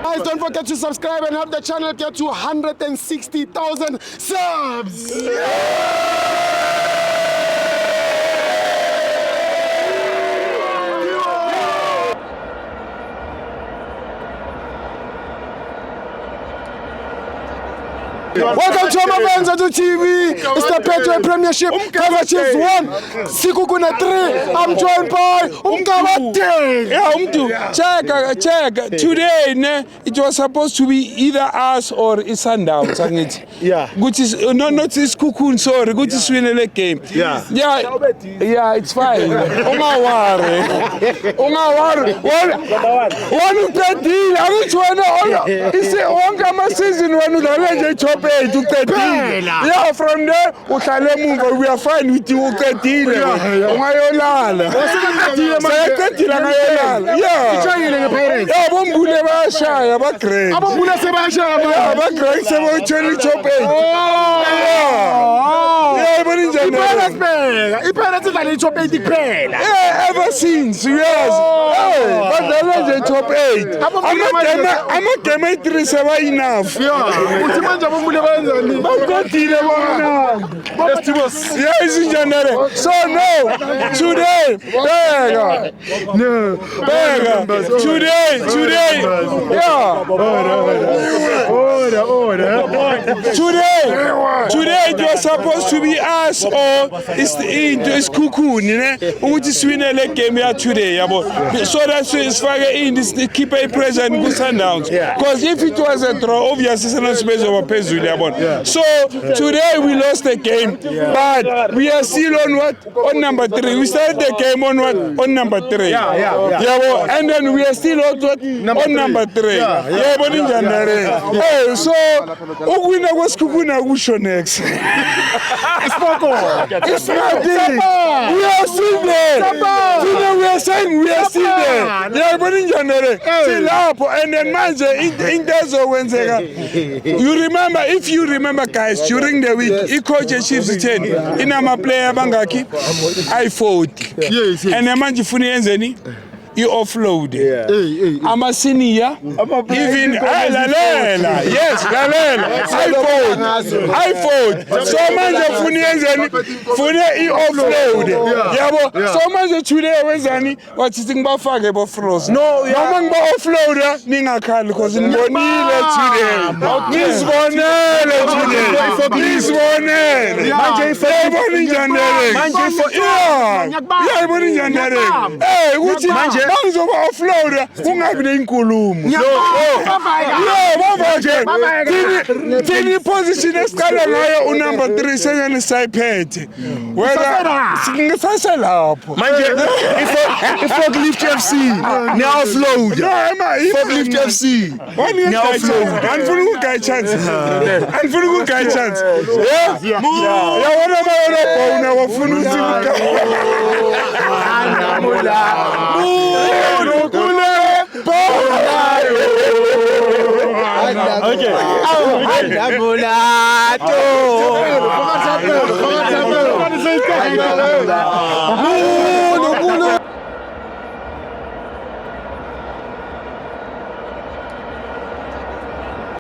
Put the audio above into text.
Guys, don't forget to subscribe and help the channel get to 160,000 subs. Welcome to my fans on TV. It's the Petro Premiership. Kaizer Chiefs 1, Sikukuna 3. I'm joined by Umkaba 10. Yeah, check. Today, it was supposed to be either us or Sundowns. Yeah. Which is not Sikukun, sorry. Which is win the game. Yeah, it's fine. Ungawari. One deal. I don't want to. It's one season when you top 8 to 13. Yeah, from there, we are fine with you 13. Ever since, yes. But the top 8. I'm a game 3 enough. Yes, in January. So no, today, today it was supposed to be us or it's Kukun, which is winning the game here today. So that's in this keep a present good Sundowns. Because if it was a draw, obviously it's not space of a pencil. So today we lost the game, but we are still on what? On number 3. We started the game on what? On number 3. And then we are still on what? On number 3. Hey, so Ogwina was Kukuna Wusho next. It's not there. We are still there. Today we are saying we are still there. Yeah, but in January, still up. And then in Wednesday, you remember, if you remember, guys, during the week, he coached Chiefs 10. In a player Bangaki, I fought. And a man Funi you offload. I'm a senior. Even yes, I fought. So much of Funi you offload. So much of today was any what's sitting about Fagable Frost. No, man offloader, Ninga Khan, because in Bonilla today. This one, hey, what's it? Bangs of offloader, who have been Kulum. Tini position is Kalaya number 3 second side pet. Whether Sassel up. If Forklift FC, now offload. Forklift FC, now offload. And for who guy chance. And for who guy chance. Yeah, okay.